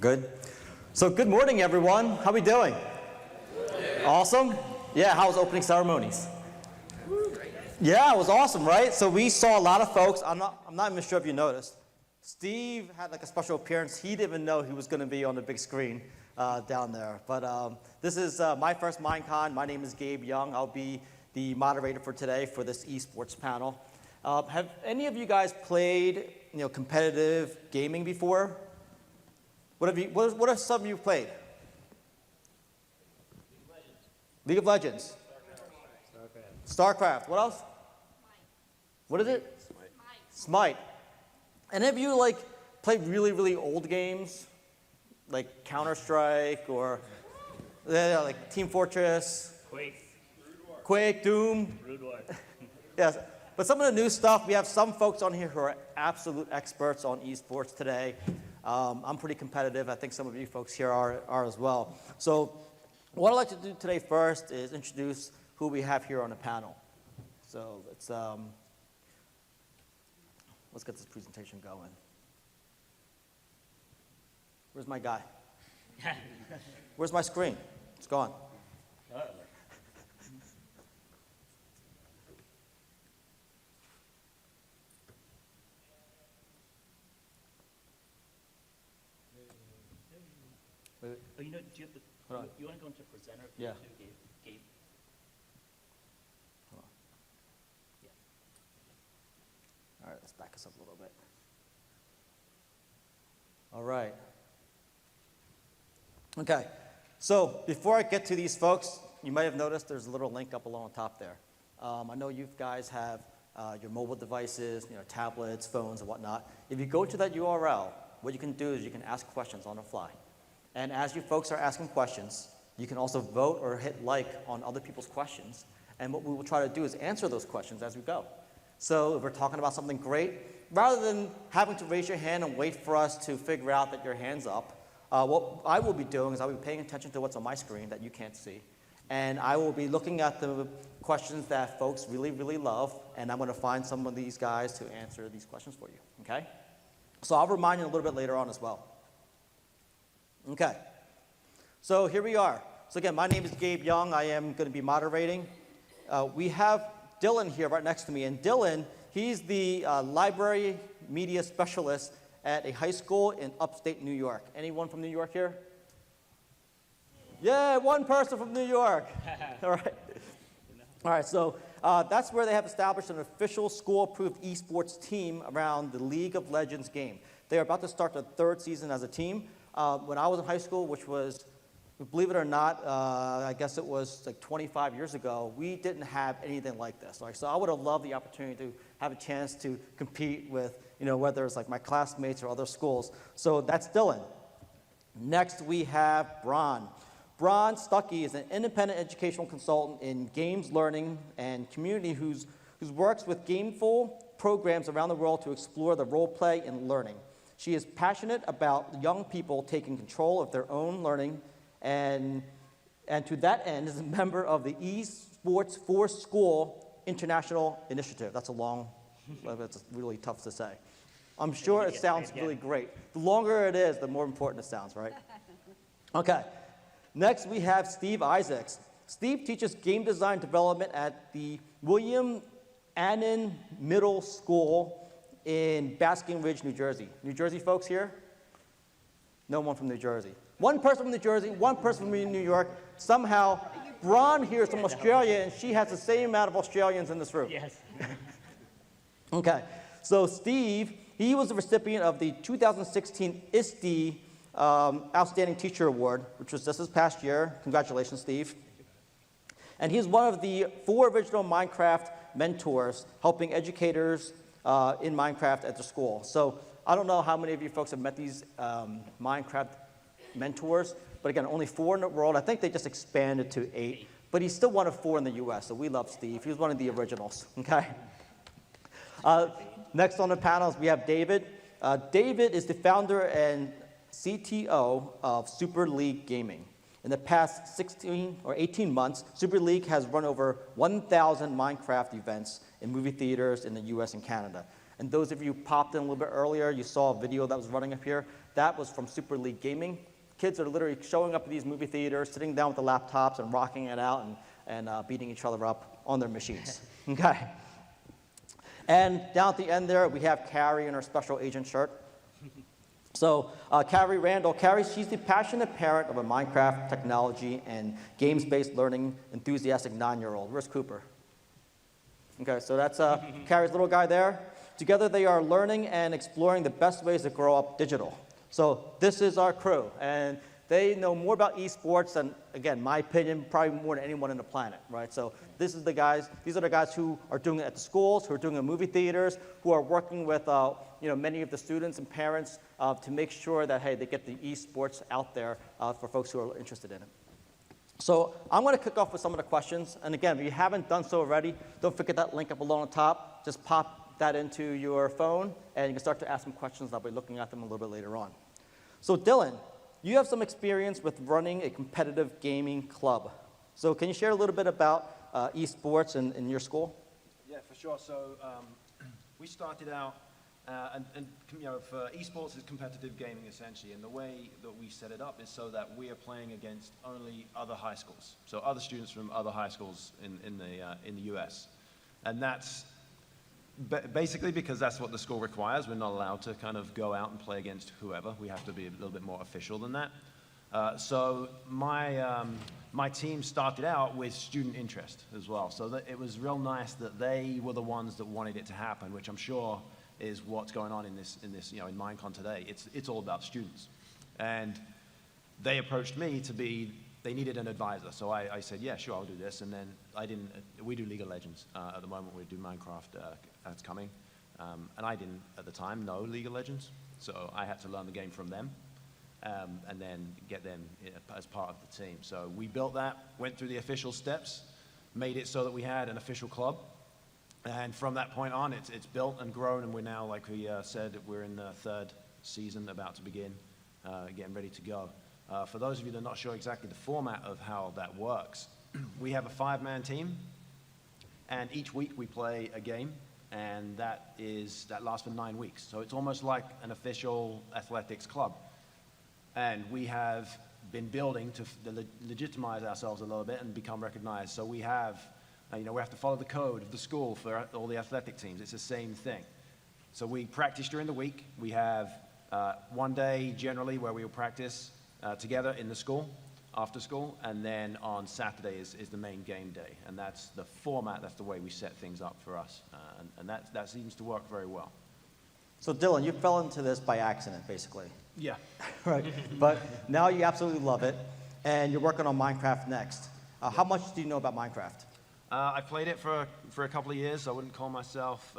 Good. So good morning, everyone. How we doing? Awesome? Yeah, how was opening ceremonies? Yeah, it was awesome, right? So we saw a lot of folks. I'm not even sure if you noticed. Steve had like a special appearance. He didn't even know he was going to be on the big screen down there. But this is my first MINECON. My name is Gabe Young. I'll be the moderator for today for this eSports panel. Have any of you guys played, competitive gaming before? What have some of you played? League of Legends. StarCraft. What else? What is it? Smite. Any of you play really, really old games? Like Counter-Strike or like Team Fortress? Quake, Doom? Yes. But some of the new stuff, we have some folks on here who are absolute experts on esports today. I'm pretty competitive. I think some of you folks here are as well. So what I'd like to do today first is introduce who we have here on the panel. So let's get this presentation going. Where's my guy? Where's my screen? It's gone. Oh, do you have the, you want to go into presenter? Yeah. Gabe? Hold on. Yeah. All right, let's back us up a little bit. All right. Okay, so before I get to these folks, you might have noticed there's a little link up below on top there. I know you guys have your mobile devices, tablets, phones, and whatnot. If you go to that URL, what you can do is you can ask questions on the fly. And as you folks are asking questions, you can also vote or hit like on other people's questions. And what we will try to do is answer those questions as we go. So if we're talking about something great, rather than having to raise your hand and wait for us to figure out that your hand's up, what I will be doing is I'll be paying attention to what's on my screen that you can't see. And I will be looking at the questions that folks really, really love, and I'm going to find some of these guys to answer these questions for you, okay? So I'll remind you a little bit later on as well. Okay, so here we are. So again, my name is Gabe Young. I am going to be moderating. We have Dylan here right next to me, and Dylan, he's the library media specialist at a high school in upstate New York. Anyone from New York here? Yeah, one person from New York. All right. All right, so that's where they have established an official school-approved esports team around the League of Legends game. They are about to start their third season as a team. When I was in high school, which was, believe it or not, I guess it was like 25 years ago, we didn't have anything like this. So I would have loved the opportunity to have a chance to compete with, whether it's like my classmates or other schools. So that's Dylan. Next, we have Bron. Bron Stuckey is an independent educational consultant in games learning and community who works with gameful programs around the world to explore the role play and learning. She is passionate about young people taking control of their own learning, and to that end is a member of the eSports for School International Initiative. That's it's really tough to say. I'm sure it sounds really great. The longer it is, the more important it sounds, right? Okay. Next, we have Steve Isaacs. Steve teaches game design development at the William Annan Middle School in Basking Ridge, New Jersey. New Jersey folks here? No one from New Jersey. One person from New Jersey, one person from New York. Somehow, Bron here is from Australia, and she has the same amount of Australians in this room. Yes. Okay, so Steve, he was the recipient of the 2016 ISTE Outstanding Teacher Award, which was just this past year. Congratulations, Steve. And he's one of the 4 original Minecraft mentors, helping educators in Minecraft at the school. So I don't know how many of you folks have met these Minecraft mentors, but again, only 4 in the world. I think they just expanded to 8, but he's still one of 4 in the US, so we love Steve. He was one of the originals, okay? Next on the panels, we have David. David is the founder and CTO of Super League Gaming. In the past 16 or 18 months, Super League has run over 1,000 Minecraft events in movie theaters in the US and Canada. And those of you who popped in a little bit earlier, you saw a video that was running up here. That was from Super League Gaming. Kids are literally showing up at these movie theaters, sitting down with the laptops and rocking it out and beating each other up on their machines. Okay. And down at the end there, we have Carrie in her special agent shirt. So Carrie Randall, she's the passionate parent of a Minecraft technology and games-based learning enthusiastic 9-year-old. Where's Cooper? Okay, so that's Carrie's little guy there. Together they are learning and exploring the best ways to grow up digital. So this is our crew, and they know more about esports than, again, my opinion, probably more than anyone on the planet, right? So these are the guys who are doing it at the schools, who are doing it in movie theaters, who are working with many of the students and parents to make sure that, hey, they get the esports out there for folks who are interested in it. So I'm going to kick off with some of the questions. And again, if you haven't done so already, don't forget that link up below on the top. Just pop that into your phone, and you can start to ask some questions. I'll be looking at them a little bit later on. So Dylan, you have some experience with running a competitive gaming club. So can you share a little bit about esports in your school? Yeah, for sure. So we started out, for esports is competitive gaming essentially, and the way that we set it up is so that we are playing against only other high schools, so other students from other high schools in the US, and that's basically because that's what the school requires. We're not allowed to kind of go out and play against whoever. We have to be a little bit more official than that. So my team started out with student interest as well. So that it was real nice that they were the ones that wanted it to happen, which I'm sure is what's going on in this in MINECON today. It's all about students. And they approached me they needed an advisor. So I said, yeah, sure, I'll do this. And then we do League of Legends. At the moment, we do Minecraft, that's coming. And I didn't, at the time, know League of Legends. So I had to learn the game from them. And then get them as part of the team. So we built that, went through the official steps, made it so that we had an official club. And from that point on, it's built and grown, and we're now, like we said, we're in the 3rd season, about to begin, getting ready to go. For those of you that are not sure exactly the format of how that works, we have a 5-man team, and each week we play a game, and that lasts for 9 weeks. So it's almost like an official athletics club. And we have been building to legitimize ourselves a little bit and become recognized. So we have to follow the code of the school for all the athletic teams. It's the same thing. So we practice during the week. We have one day generally where we will practice together in the school, after school, and then on Saturday is the main game day. And that's the format, that's the way we set things up for us. And that seems to work very well. So Dylan, you fell into this by accident, basically. Yeah. Right. But now you absolutely love it, and you're working on Minecraft next. How much do you know about Minecraft? I played it for a couple of years. I wouldn't call myself,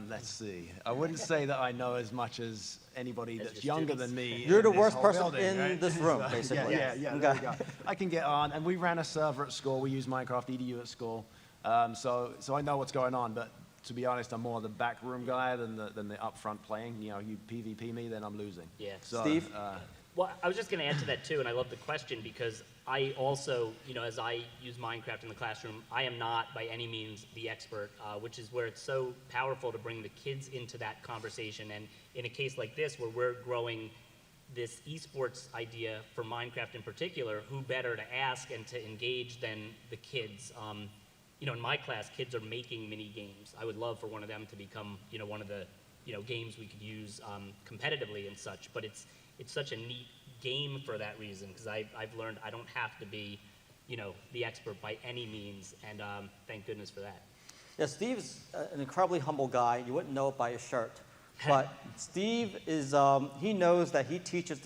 let's see. I wouldn't say that I know as much as anybody that's younger than me. You're the in this worst whole person building, in right? this room, basically. Yeah, there we go. I can get on, and we ran a server at school. We use Minecraft EDU at school, so I know what's going on. But to be honest, I'm more the backroom guy than the upfront playing. You PvP me, then I'm losing. Yeah. So, Steve? Well, I was just going to add to that too, and I love the question because I also, as I use Minecraft in the classroom, I am not by any means the expert, which is where it's so powerful to bring the kids into that conversation. And in a case like this, where we're growing this esports idea for Minecraft in particular, who better to ask and to engage than the kids? In my class, kids are making mini games. I would love for one of them to become, one of the, games we could use competitively and such. But it's such a neat game for that reason, because I've learned I don't have to be, the expert by any means, and thank goodness for that. Yeah, Steve's an incredibly humble guy. You wouldn't know it by his shirt. But Steve is, he knows that he teaches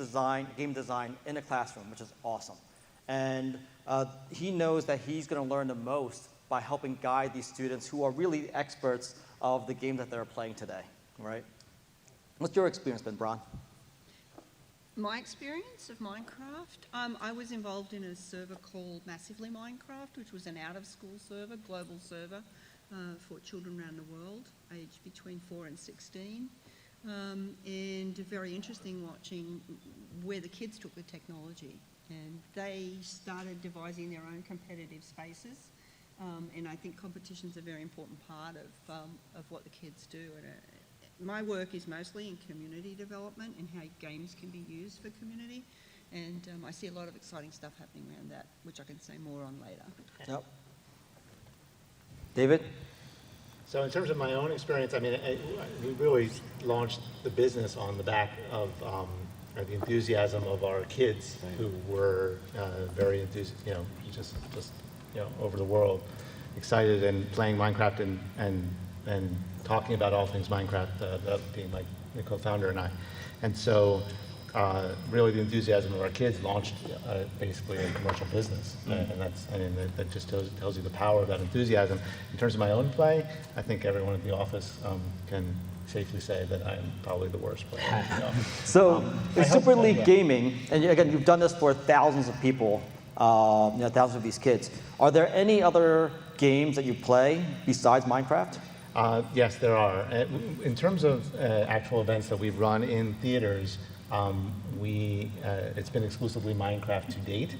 game design in a classroom, which is awesome. And he knows that he's going to learn the most by helping guide these students who are really experts of the game that they're playing today, right? What's your experience been, Bron? My experience of Minecraft, I was involved in a server called Massively Minecraft, which was an out-of-school server, global server for children around the world, aged between 4 and 16. And very interesting watching where the kids took the technology. And they started devising their own competitive spaces. And I think competition's a very important part of what the kids do. And my work is mostly in community development and how games can be used for community. And I see a lot of exciting stuff happening around that, which I can say more on later. Yep. David? So in terms of my own experience, I mean, we really launched the business on the back of the enthusiasm of our kids who were very enthusiastic, just over the world, excited and playing Minecraft and talking about all things Minecraft, that being my co-founder and I. And so really the enthusiasm of our kids launched basically a commercial business. And that just tells you the power of that enthusiasm. In terms of my own play, I think everyone at the office can safely say that I'm probably the worst player. So in Super League Gaming, and again, you've done this for thousands of people, thousands of these kids. Are there any other games that you play besides Minecraft? Yes, there are. In terms of actual events that we've run in theaters, it's been exclusively Minecraft to date.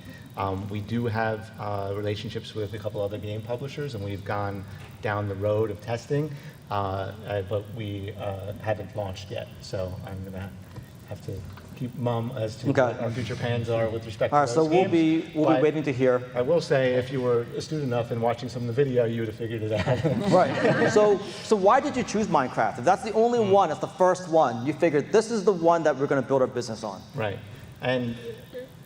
We do have relationships with a couple other game publishers, and we've gone down the road of testing, but we haven't launched yet. So I'm going to have to keep mum as to what our future plans are with respect to those so games. we'll be waiting to hear. I will say, if you were astute enough in watching some of the video, you would have figured it out. Right. So why did you choose Minecraft? If that's the only one, it's the first one, you figured this is the one that we're going to build our business on. Right. And,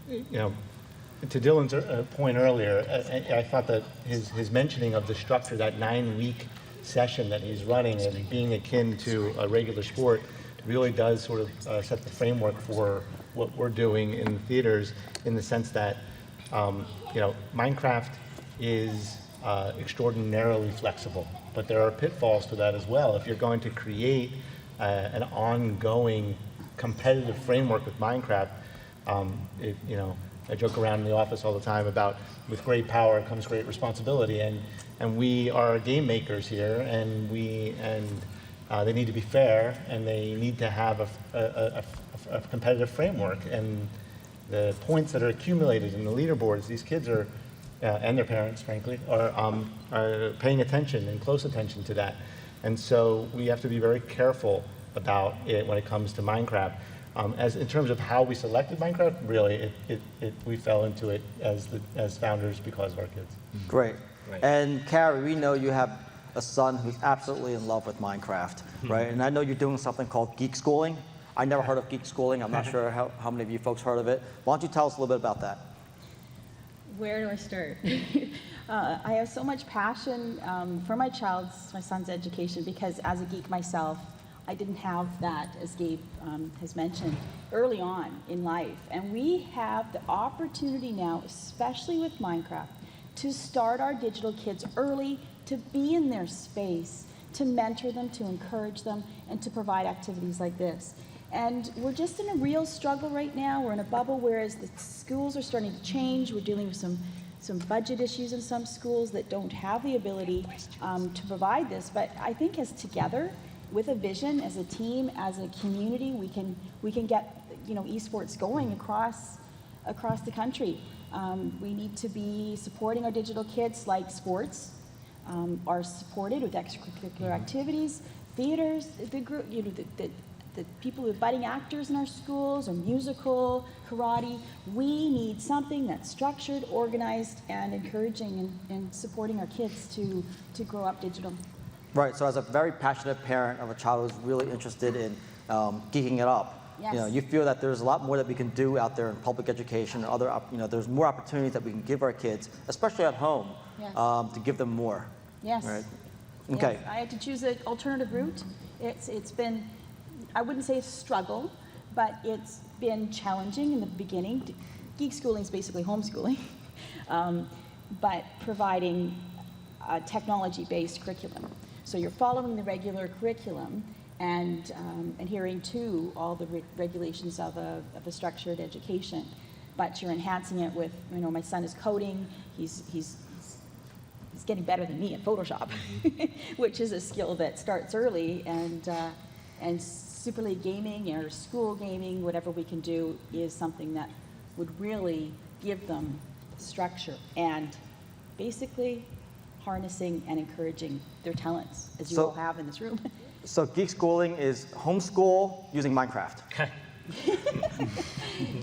to Dylan's point earlier, I thought that his mentioning of the structure, that 9-week session that he's running and being akin to a regular sport, really does sort of set the framework for what we're doing in the theaters, in the sense that, Minecraft is extraordinarily flexible, but there are pitfalls to that as well. If you're going to create an ongoing competitive framework with Minecraft, I joke around in the office all the time about with great power comes great responsibility, and we are game makers here, and they need to be fair, and they need to have a competitive framework. And the points that are accumulated in the leaderboards, these kids are, and their parents, frankly, are paying attention and close attention to that. And so we have to be very careful about it when it comes to Minecraft. As in terms of how we selected Minecraft, really, we fell into it as founders because of our kids. Great. Right. And Carrie, we know you have a son who's absolutely in love with Minecraft, right? And I know you're doing something called geek schooling. I never heard of geek schooling. I'm not sure how many of you folks heard of it. Why don't you tell us a little bit about that? Where do I start? I have so much passion for my son's education, because as a geek myself, I didn't have that, as Gabe has mentioned, early on in life. And we have the opportunity now, especially with Minecraft, to start our digital kids early, to be in their space, to mentor them, to encourage them, and to provide activities like this. And we're just in a real struggle right now. We're in a bubble, whereas the schools are starting to change. We're dealing with some budget issues in some schools that don't have the ability to provide this. But I think as together, with a vision, as a team, as a community, we can get esports going across the country. We need to be supporting our digital kids, like sports are supported with extracurricular activities, theaters, the people who are budding actors in our schools, or musical, karate. We need something that's structured, organized, and encouraging and supporting our kids to grow up digital. Right, so as a very passionate parent of a child who's really interested in geeking it up, Yes. You feel that there's a lot more that we can do out there in public education, and other, there's more opportunities that we can give our kids, especially at home, Yes. To give them more. Yes. Right? Yes. Okay. I had to choose an alternative route. It's been, I wouldn't say a struggle, but it's been challenging in the beginning. Geek schooling is basically homeschooling, but providing a technology-based curriculum. So you're following the regular curriculum and adhering to all the regulations of a structured education, but you're enhancing it with, my son is coding. He's getting better than me at Photoshop, which is a skill that starts early, and Super League gaming or school gaming, whatever we can do, is something that would really give them structure and basically harnessing and encouraging their talents, as you So- all have in this room. So geek schooling is homeschool using Minecraft.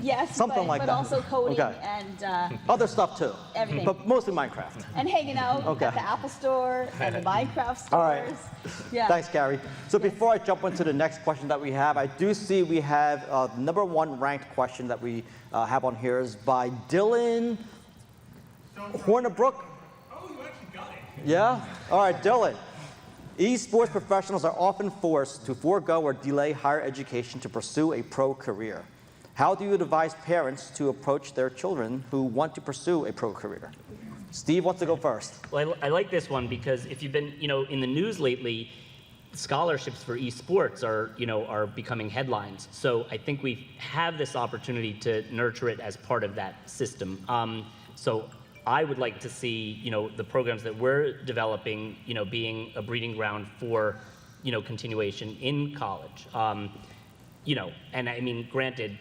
Yes, Something like but that. also coding Okay. and Other stuff too. Everything. But mostly Minecraft. hanging out Okay. at the Apple Store and the Minecraft stores. All right. Yeah. Thanks, Gary. So before I jump into the next question that we have, I do see we have number 1 ranked question that we have on here is by Dylan Hornibrook. Oh, you actually got it. Yeah? All right, Dylan. Esports professionals are often forced to forego or delay higher education to pursue a pro career. How do you advise parents to approach their children who want to pursue a pro career? Steve wants to go first. Well, I like this one because if you've been, in the news lately, scholarships for esports are becoming headlines. So I think we have this opportunity to nurture it as part of that system. So I would like to see, the programs that we're developing, being a breeding ground for, continuation in college. And I mean, granted,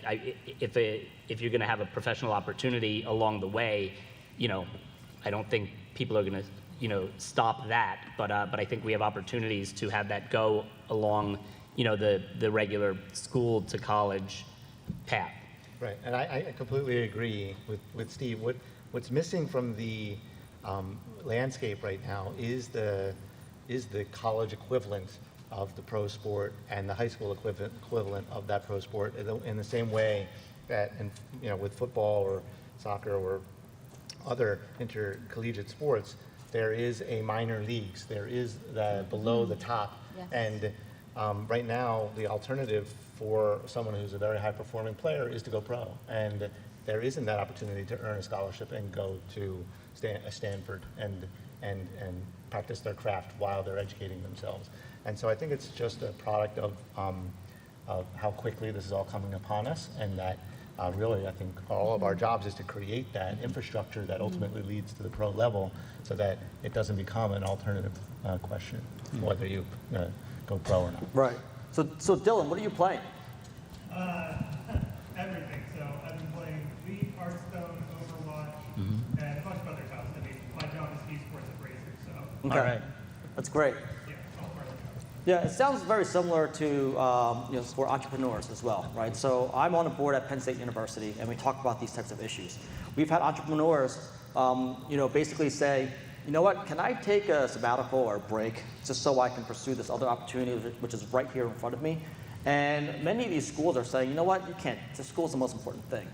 if you're going to have a professional opportunity along the way, I don't think people are going to, stop that. But I think we have opportunities to have that go along, the regular school to college path. Right, and I completely agree with Steve. What's missing from the landscape right now is the college equivalent of the pro sport and the high school equivalent of that pro sport in the same way that with football or soccer or other intercollegiate sports, there is a minor leagues, there is the below the top, Yes. and right now the alternative for someone who's a very high performing player is to go pro, and there isn't that opportunity to earn a scholarship and go to Stanford and practice their craft while they're educating themselves. And so I think it's just a product of how quickly this is all coming upon us, and that really I think all of our jobs is to create that infrastructure that ultimately leads to the pro level, so that it doesn't become an alternative question whether you go pro or not. Right. So Dylan, what are you playing? Everything. So I've been playing League, Hearthstone, Overwatch, and a bunch of other jobs. I mean, my job is eSports appraiser, so Okay. All right. That's great. yeah, it's all part of the job. Yeah, it sounds very similar to for entrepreneurs as well, right? So I'm on a board at Penn State University, and we talk about these types of issues. We've had entrepreneurs, basically say, you know what? Can I take a sabbatical or a break just so I can pursue this other opportunity, which is right here in front of me? And many of these schools are saying, you know what? You can't. The school's the most important thing.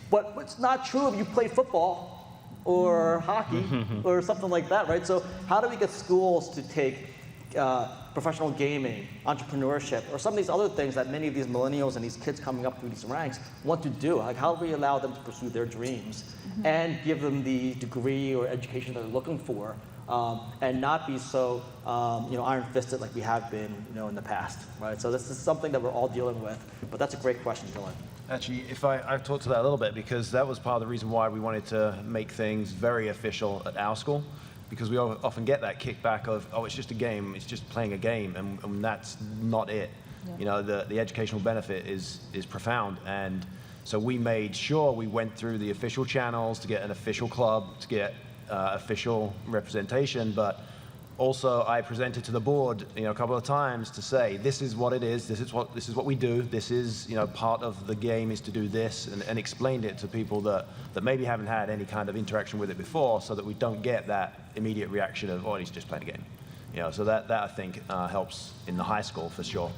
But it's not true if you play football or hockey or something like that, right? So how do we get schools to take professional gaming, entrepreneurship, or some of these other things that many of these millennials and these kids coming up through these ranks want to do? Like, how do we allow them to pursue their dreams and give them the degree or education they're looking for, and not be so iron-fisted like we have been in the past, right? So this is something that we're all dealing with, but that's a great question, Dylan. Actually, if I've talked to that a little bit, because that was part of the reason why we wanted to make things very official at our school, because we often get that kickback of, oh, it's just a game, it's just playing a game, and that's not it. Yeah. The educational benefit is profound, and so we made sure we went through the official channels to get an official club, to get official representation, but also I presented to the board a couple of times to say, this is what it is, this is what we do, this is part of the game is to do this, and explained it to people that maybe haven't had any kind of interaction with it before, so that we don't get that immediate reaction of, oh, he's just playing a game. So that I think helps in the high school for sure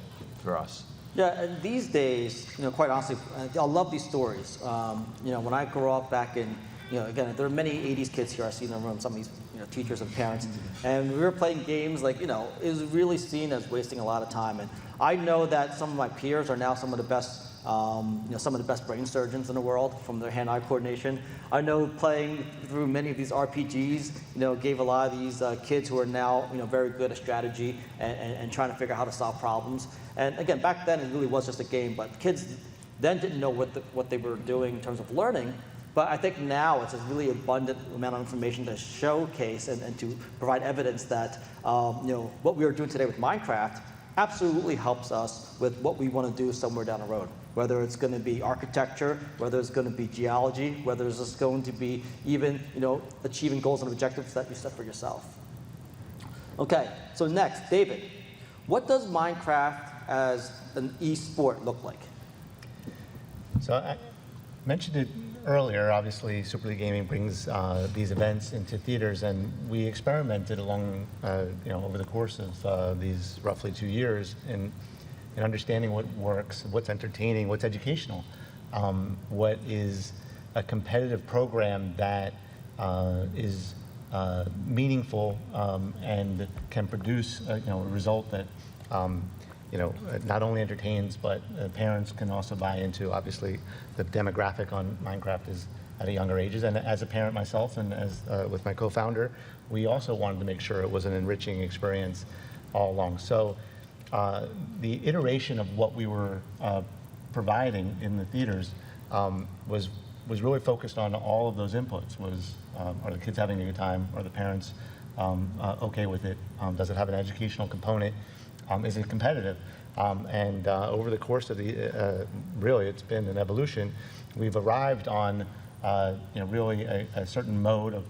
for us. Yeah, and these days, quite honestly, I love these stories. When I grew up back in, again, there are many 80s kids here I see in the room, some of these teachers and parents, and we were playing games like, it was really seen as wasting a lot of time. And I know that some of my peers are now some of the best, some of the best brain surgeons in the world from their hand-eye coordination. I know playing through many of these RPGs, gave a lot of these kids who are now, very good at strategy and trying to figure out how to solve problems. And again, back then it really was just a game, but kids then didn't know what they were doing in terms of learning. But I think now it's a really abundant amount of information to showcase and to provide evidence that what we are doing today with Minecraft absolutely helps us with what we want to do somewhere down the road. Whether it's going to be architecture, whether it's going to be geology, whether it's just going to be even achieving goals and objectives that you set for yourself. Okay, so next, David, what does Minecraft as an e-sport look like? So I mentioned it earlier. Obviously, Super League Gaming brings these events into theaters, and we experimented along, over the course of these roughly 2 years in understanding what works, what's entertaining, what's educational, what is a competitive program that is meaningful and can produce a result that not only entertains, but parents can also buy into. Obviously, the demographic on Minecraft is at a younger ages, and as a parent myself, and as with my co-founder, we also wanted to make sure it was an enriching experience all along. So the iteration of what we were providing in the theaters was really focused on all of those inputs. Are the kids having a good time? Are the parents okay with it? Does it have an educational component? Is it competitive? And over the course of really, it's been an evolution. We've arrived on, really a certain mode of,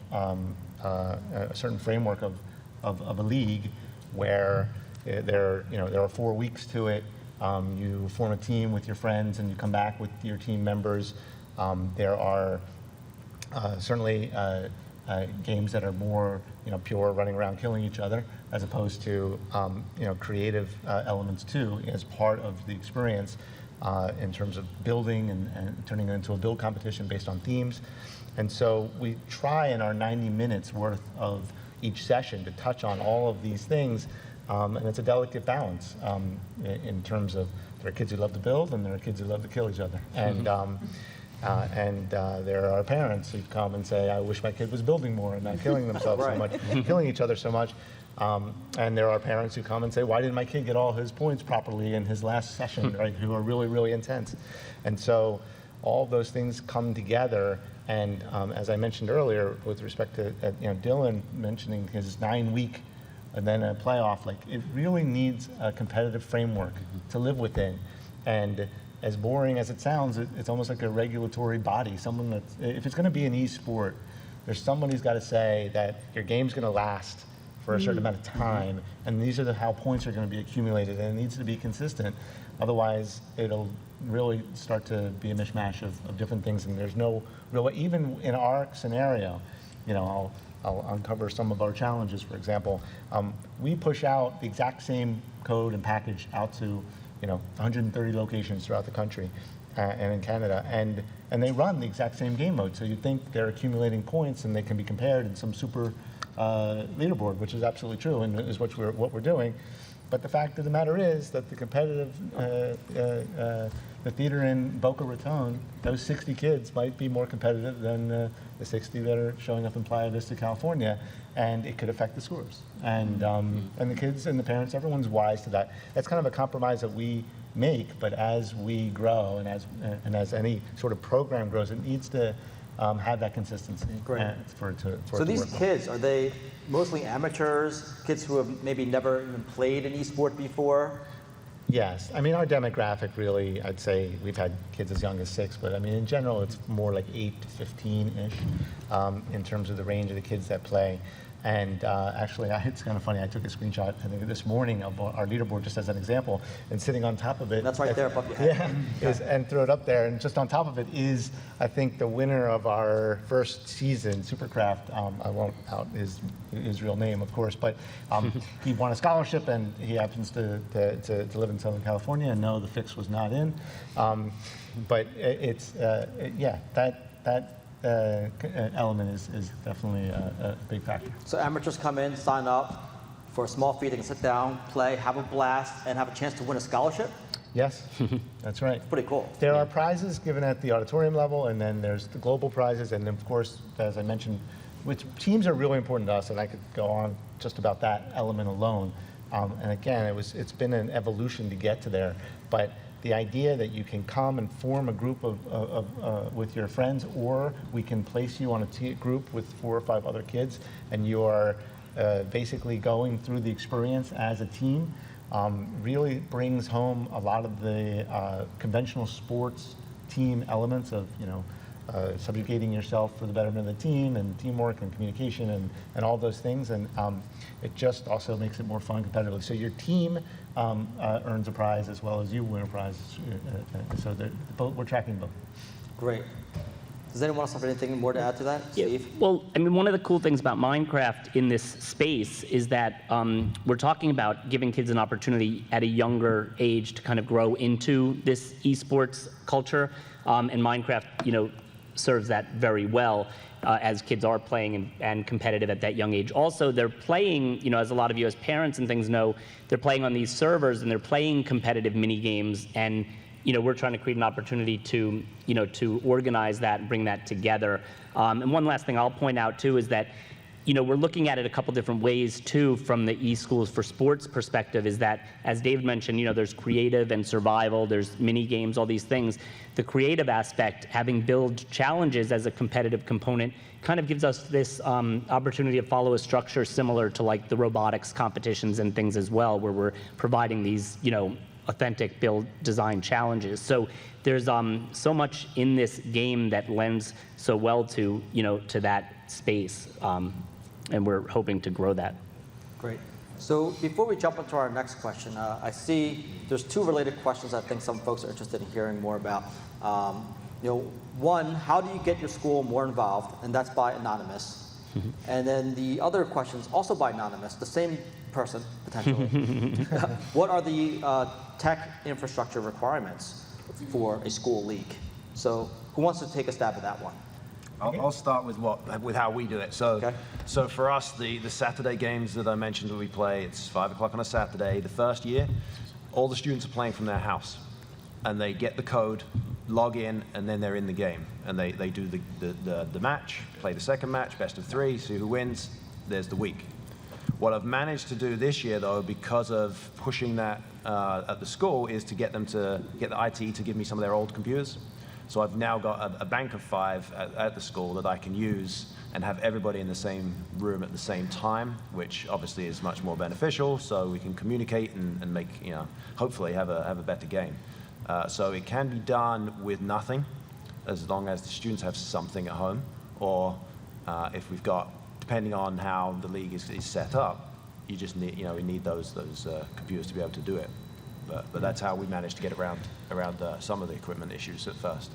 a certain framework of a league where there are 4 weeks to it. You form a team with your friends, and you come back with your team members. There are certainly games that are more pure running around killing each other, as opposed to creative elements too, as part of the experience in terms of building and turning it into a build competition based on themes. And so we try in our 90 minutes worth of each session to touch on all of these things, and it's a delicate balance in terms of there are kids who love to build and there are kids who love to kill each other. And there are parents who come and say, I wish my kid was building more and not killing themselves so much, killing each other so much. And there are parents who come and say, why didn't my kid get all his points properly in his last session, right, who are really, really intense. And so all of those things come together. And as I mentioned earlier, with respect to Dylan mentioning his 9-week and then a playoff, like it really needs a competitive framework to live within. And as boring as it sounds, it's almost like a regulatory body. Someone that's, if it's going to be an e-sport, there's somebody who's got to say that your game's going to last for a certain amount of time, and these are how points are going to be accumulated, and it needs to be consistent. Otherwise, it'll really start to be a mishmash of different things, and there's no real, even in our scenario, I'll uncover some of our challenges. For example, we push out the exact same code and package out to 130 locations throughout the country and in Canada, and they run the exact same game mode. So you'd think they're accumulating points and they can be compared in some super leaderboard, which is absolutely true and is what we're doing. But the fact of the matter is that the competitive, the theater in Boca Raton, those 60 kids might be more competitive than the 60 that are showing up in Playa Vista, California, and it could affect the scores. And the kids and the parents, everyone's wise to that. That's kind of a compromise that we make, but as we grow and as any sort of program grows, it needs to have that consistency. Great. For so it to these work well. kids, are they mostly amateurs, kids who have maybe never even played an e-sport before? Yes, I mean our demographic really, I'd say we've had kids as young as 6, but I mean in general it's more like 8 to 15-ish in terms of the range of the kids that play. And actually, it's kind of funny, I took a screenshot, I think this morning of our leaderboard just as an example, and sitting on top of it. That's right there above your head. Yeah, and throw it up there, and just on top of it is, I think, the winner of our first season, Supercraft. I won't out his real name, of course, but he won a scholarship, and he happens to live in Southern California, and no, the fix was not in. But it's, yeah, that element is definitely a big factor. So amateurs come in, sign up for a small fee, they can sit down, play, have a blast, and have a chance to win a scholarship? Yes, that's right. Pretty cool. There are prizes given at the auditorium level, and then there's the global prizes, and then of course, as I mentioned, which teams are really important to us, and I could go on just about that element alone. And again, it's been an evolution to get to there, but the idea that you can come and form a group with your friends, or we can place you on a group with 4 or 5 other kids, and you are basically going through the experience as a team, really brings home a lot of the conventional sports team elements of subjugating yourself for the betterment of the team and teamwork and communication and all those things. And it just also makes it more fun competitively. So your team earns a prize as well as you win a prize. So we're tracking both. Great. Does anyone else have anything more to add to that? Yeah, Steve? well, I mean, one of the cool things about Minecraft in this space is that we're talking about giving kids an opportunity at a younger age to kind of grow into this esports culture, and Minecraft, serves that very well as kids are playing and competitive at that young age. Also, they're playing, as a lot of you as parents and things know, they're playing on these servers and they're playing competitive mini games, and we're trying to create an opportunity to, to organize that and bring that together. And one last thing I'll point out too is that, we're looking at it a couple different ways too from the eSchools for Sports perspective, is that, as David mentioned, there's creative and survival, there's mini games, all these things. The creative aspect, having build challenges as a competitive component, kind of gives us this opportunity to follow a structure similar to like the robotics competitions and things as well, where we're providing these, authentic build design challenges. So there's so much in this game that lends so well to, to that space. And we're hoping to grow that. Great. So before we jump into our next question, I see there's two related questions I think some folks are interested in hearing more about. One, how do you get your school more involved? And that's by Anonymous. Mm-hmm. And then the other question is also by Anonymous, the same person, potentially. What are the tech infrastructure requirements for a school league? So who wants to take a stab at that one? I'll start with how we do it. So, Okay. So for us, the Saturday games that I mentioned that we play, it's 5 o'clock on a Saturday. The first year, all the students are playing from their house, and they get the code, log in, and then they're in the game. And they do the match, play the second match, best of 3, see who wins. There's the week. What I've managed to do this year, though, because of pushing that at the school, is to get the IT to give me some of their old computers. So I've now got a bank of 5 at the school that I can use and have everybody in the same room at the same time, which obviously is much more beneficial, so we can communicate and make, hopefully have a better game. So it can be done with nothing, as long as the students have something at home, or if we've got, depending on how the league is set up, you just need, we need those computers to be able to do it. But that's how we managed to get around some of the equipment issues at first.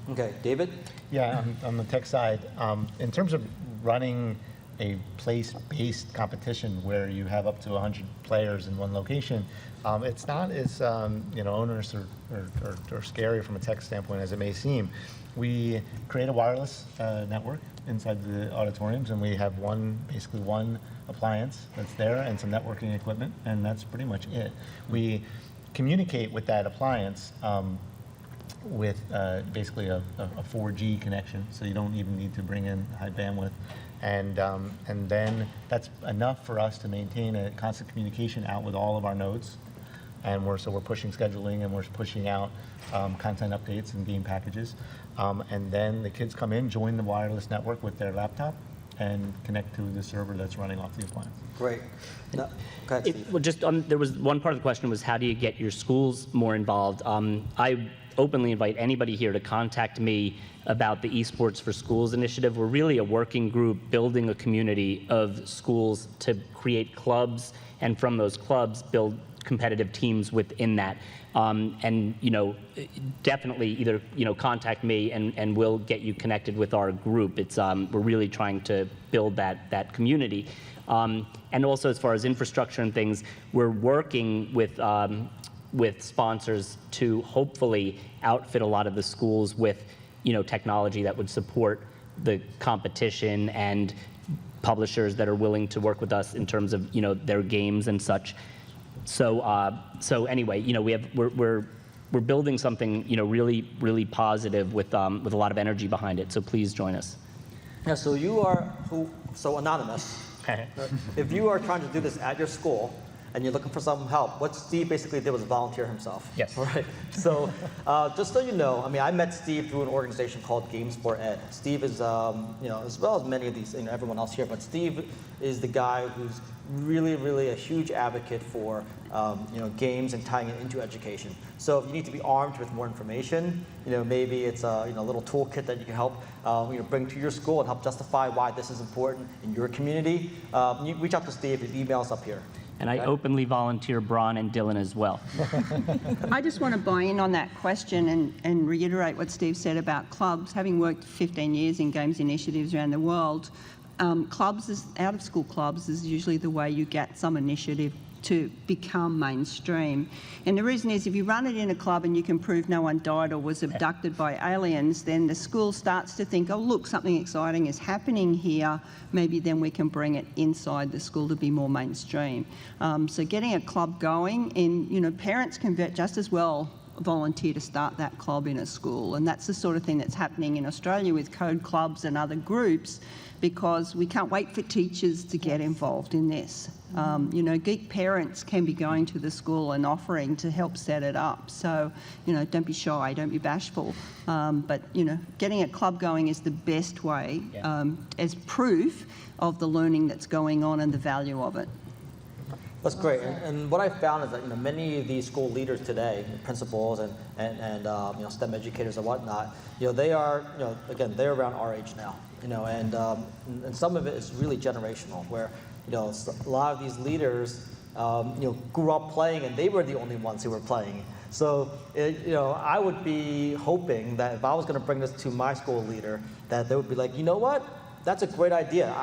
Okay, David? Yeah, on the tech side, in terms of running a place-based competition where you have up to 100 players in one location, it's not as onerous or scary from a tech standpoint as it may seem. We create a wireless network inside the auditoriums, and we have basically one appliance that's there and some networking equipment, and that's pretty much it. We communicate with that appliance with basically a 4G connection, so you don't even need to bring in high bandwidth. And then that's enough for us to maintain a constant communication out with all of our nodes. And we're pushing scheduling, and we're pushing out content updates and game packages. And then the kids come in, join the wireless network with their laptop, and connect to the server that's running off the appliance. Great. No, go ahead, Steve. Well, just there was one part of the question was, how do you get your schools more involved? I openly invite anybody here to contact me about the eSports for Schools initiative. We're really a working group building a community of schools to create clubs, and from those clubs build competitive teams within that. And definitely either contact me and we'll get you connected with our group. It's we're really trying to build that community. And also, as far as infrastructure and things, we're working with sponsors to hopefully outfit a lot of the schools with technology that would support the competition, and publishers that are willing to work with us in terms of their games and such. So anyway, we're building something really positive with a lot of energy behind it. So please join us. Yeah, so you are Anonymous. If you are trying to do this at your school and you're looking for some help, what Steve basically did was volunteer himself. Yes. Right. So just so you know, I met Steve through an organization called Games for Ed. Steve is, as well as many of these, everyone else here, but Steve is the guy who's really, really a huge advocate for games and tying it into education. So if you need to be armed with more information, maybe it's a little toolkit that you can help bring to your school and help justify why this is important in your community. You reach out to Steve. His email's up here. And I openly volunteer Bron and Dylan as well. I just want to buy in on that question and reiterate what Steve said about clubs. Having worked 15 years in games initiatives around the world, out-of-school clubs is usually the way you get some initiative to become mainstream. And the reason is, if you run it in a club and you can prove no one died or was abducted by aliens, then the school starts to think, oh look, something exciting is happening here, maybe then we can bring it inside the school to be more mainstream. So getting a club going, and parents can just as well volunteer to start that club in a school, and that's the sort of thing that's happening in Australia with code clubs and other groups, because we can't wait for teachers to get involved in this. Geek parents can be going to the school and offering to help set it up. So, don't be shy, don't be bashful. But, getting a club going is the best way as proof of the learning that's going on and the value of it. That's great. And what I found is that many of these school leaders today, principals and STEM educators and whatnot, they are again, they're around our age now, and some of it is really generational, where a lot of these leaders grew up playing and they were the only ones who were playing. So I would be hoping that if I was going to bring this to my school leader, that they would be like, you know what, that's a great idea.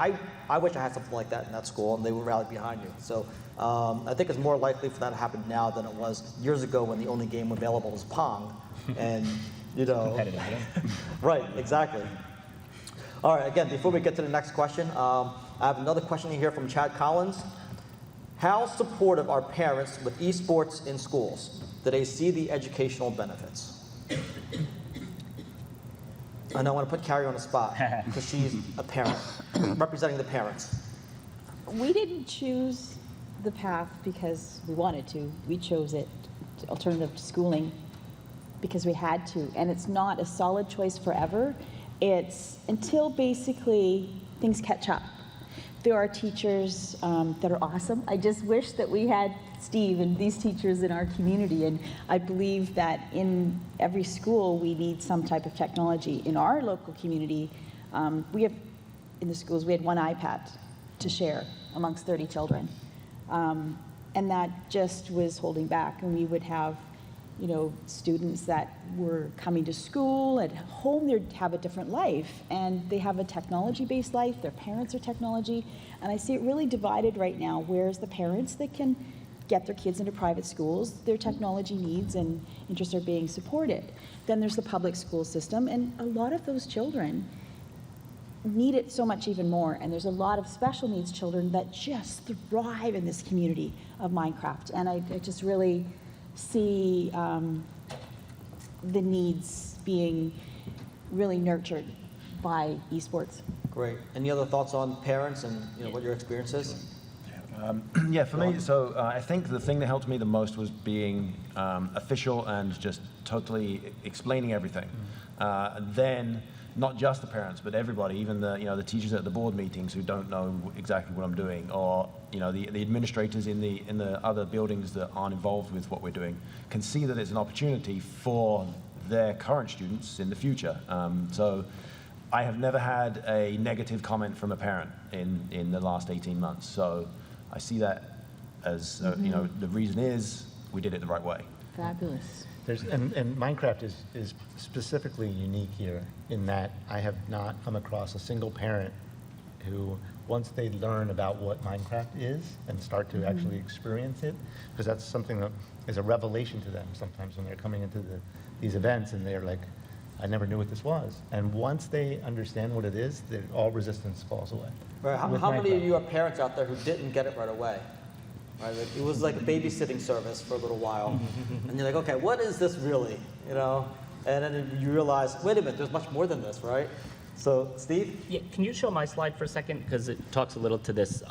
I wish I had something like that in that school, and they would rally behind you. So I think it's more likely for that to happen now than it was years ago when the only game available was Pong. And, Competitive, yeah. Right, exactly. All right, again, before we get to the next question, I have another question here from Chad Collins. How supportive are parents with eSports in schools? Do they see the educational benefits? And I want to put Carrie on the spot because she's a parent, representing the parents. We didn't choose the path because we wanted to. We chose it, alternative to schooling, because we had to. And it's not a solid choice forever. It's until basically things catch up. There are teachers that are awesome. I just wish that we had Steve and these teachers in our community, and I believe that in every school we need some type of technology. In our local community, in the schools, we had one iPad to share amongst 30 children, and that just was holding back. And we would have students that were coming to school. At home, they'd have a different life, and they have a technology-based life. Their parents are technology, and I see it really divided right now. Where's the parents that can get their kids into private schools? Their technology needs and interests are being supported. Then there's the public school system, and a lot of those children need it so much even more. And there's a lot of special needs children that just thrive in this community of Minecraft, and I just really see the needs being really nurtured by eSports. Great. Any other thoughts on parents and what your experience is? Yeah, for me, so I think the thing that helped me the most was being official and just totally explaining everything. Then, not just the parents, but everybody, even the teachers at the board meetings who don't know exactly what I'm doing, or the administrators in the other buildings that aren't involved with what we're doing, can see that it's an opportunity for their current students in the future. So I have never had a negative comment from a parent in the last 18 months. So I see that as, the reason is we did it the right way. Fabulous. And Minecraft is specifically unique here in that I have not come across a single parent who, once they learn about what Minecraft is and start to actually experience it, because that's something that is a revelation to them sometimes when they're coming into these events and they're like, I never knew what this was. And once they understand what it is, all resistance falls away. Right. How many of you are parents out there who didn't get it right away? Right? It was like a babysitting service for a little while. And you're like, okay, what is this really? And then you realize, wait a minute, there's much more than this, right? So, Steve? Yeah, can you show my slide for a second? Because it talks a little to this.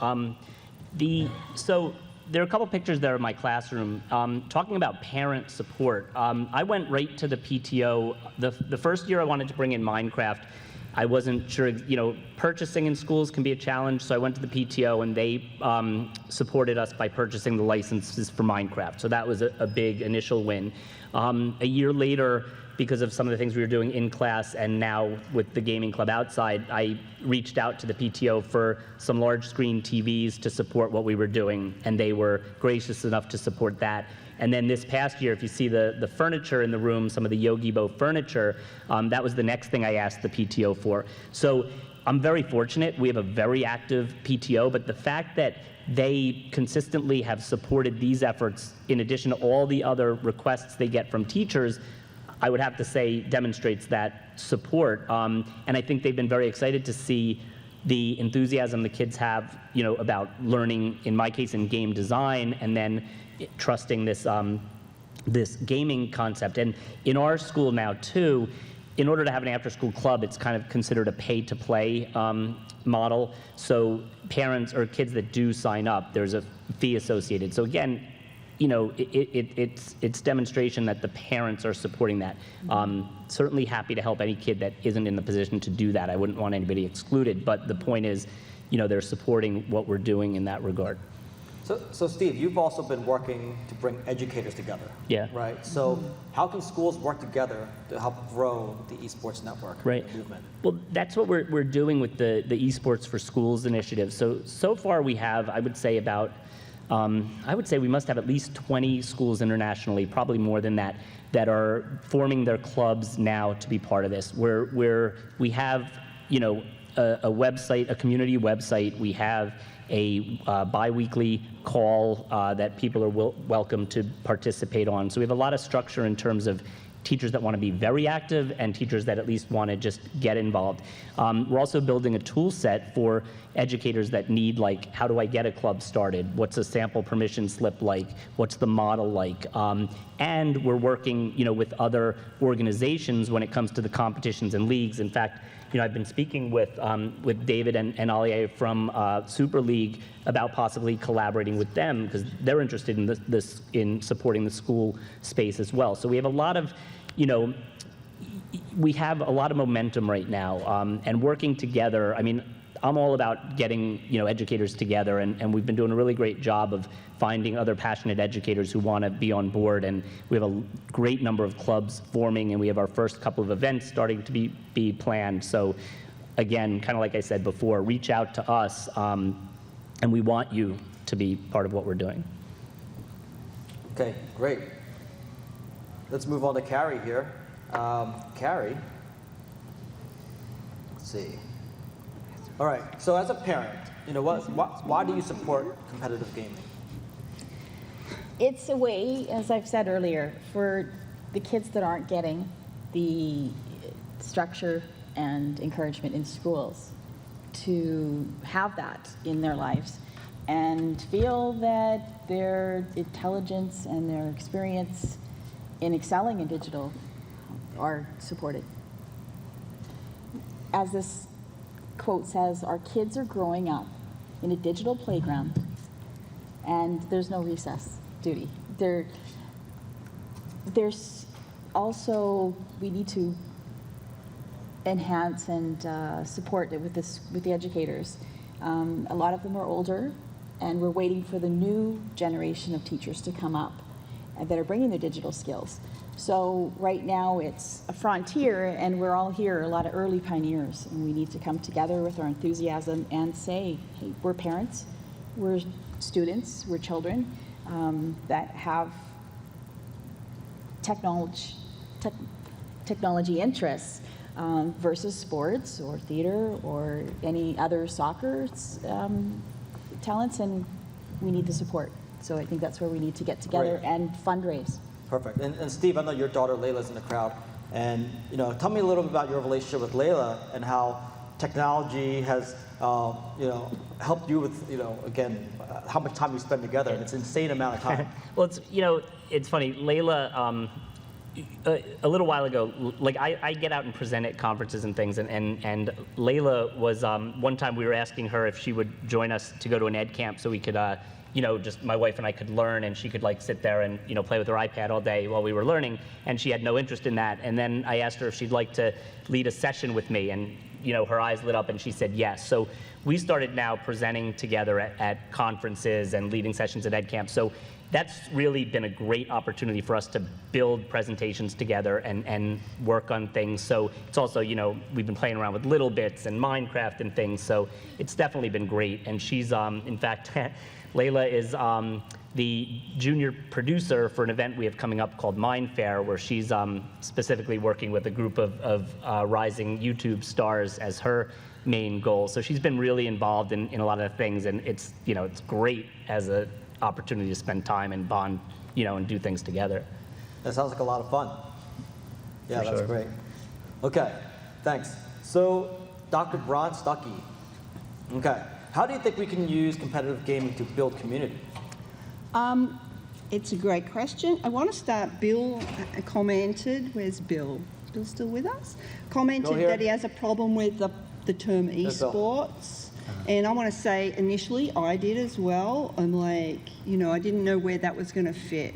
So there are a couple pictures there of my classroom. Talking about parent support, I went right to the PTO. The first year I wanted to bring in Minecraft, I wasn't sure, purchasing in schools can be a challenge, so I went to the PTO and they supported us by purchasing the licenses for Minecraft. So that was a big initial win. A year later, because of some of the things we were doing in class and now with the gaming club outside, I reached out to the PTO for some large screen TVs to support what we were doing, and they were gracious enough to support that. And then this past year, if you see the furniture in the room, some of the Yogi-Bo furniture, that was the next thing I asked the PTO for. So I'm very fortunate. We have a very active PTO, but the fact that they consistently have supported these efforts in addition to all the other requests they get from teachers, I would have to say demonstrates that support. And I think they've been very excited to see the enthusiasm the kids have, about learning, in my case, in game design, and then trusting this, this gaming concept. And in our school now, too, in order to have an after-school club, it's kind of considered a pay-to-play model. So parents or kids that do sign up, there's a fee associated. So again, it's demonstration that the parents are supporting that. Certainly happy to help any kid that isn't in the position to do that. I wouldn't want anybody excluded, but the point is, they're supporting what we're doing in that regard. So Steve, you've also been working to bring educators together. Yeah. Right? So how can schools work together to help grow the eSports network Right. movement? Well, that's what we're doing with the eSports for Schools initiative. So far we have, I would say we must have at least 20 schools internationally, probably more than that, that are forming their clubs now to be part of this. Where we have, a website, a community website. We have a bi-weekly call that people are welcome to participate on. So we have a lot of structure in terms of teachers that want to be very active and teachers that at least want to just get involved. We're also building a tool set for educators that need, like, how do I get a club started? What's a sample permission slip like? What's the model like? And we're working, with other organizations when it comes to the competitions and leagues. In fact, I've been speaking with David and Ali from Super League about possibly collaborating with them because they're interested in this in supporting the school space as well. So we have a lot of, we have a lot of momentum right now, and working together. I mean, I'm all about getting educators together, and we've been doing a really great job of finding other passionate educators who want to be on board, and we have a great number of clubs forming, and we have our first couple of events starting to be planned. So again, kind of like I said before, reach out to us, and we want you to be part of what we're doing. Okay, great. Let's move on to Carrie here. Carrie, let's see. All right, so as a parent, why do you support competitive gaming? It's a way, as I've said earlier, for the kids that aren't getting the structure and encouragement in schools to have that in their lives and feel that their intelligence and their experience in excelling in digital are supported. As this quote says, our kids are growing up in a digital playground and there's no recess duty. There's also, we need to enhance and support it with the educators. A lot of them are older, and we're waiting for the new generation of teachers to come up that are bringing their digital skills. So right now it's a frontier, and we're all here, a lot of early pioneers, and we need to come together with our enthusiasm and say, hey, we're parents, we're students, we're children that have technology interests versus sports or theater or any other soccer talents, and we need the support. So I think that's where we need to get together and fundraise. Perfect. And Steve, I know your daughter Layla's in the crowd, and tell me a little bit about your relationship with Layla and how technology has helped you with again how much time you spend together. And it's an insane amount of time. Well, it's funny. Layla, a little while ago, like I get out and present at conferences and things, and Layla was one time we were asking her if she would join us to go to an ed camp so we could just my wife and I could learn, and she could like sit there and play with her iPad all day while we were learning, and she had no interest in that. And then I asked her if she'd like to lead a session with me, and her eyes lit up and she said yes. So we started now presenting together at conferences and leading sessions at EdCamp. So that's really been a great opportunity for us to build presentations together and work on things. So it's also, we've been playing around with Little Bits and Minecraft and things. So it's definitely been great. And she's, in fact, Layla is the junior producer for an event we have coming up called Mine Fair, where she's specifically working with a group of rising YouTube stars as her main goal. So she's been really involved in a lot of things, and it's great as an opportunity to spend time and bond, and do things together. That sounds like a lot of fun. Yeah, For that's sure. great. Okay, thanks. So, Dr. Bron Stuckey. Okay, how do you think we can use competitive gaming to build community? It's a great question. I want to start. Bill commented, where's Bill? Bill's still with us? Commented here. that he has a problem with the term There's Bill. eSports. And I want to say, initially, I did as well. I'm like, I didn't know where that was going to fit.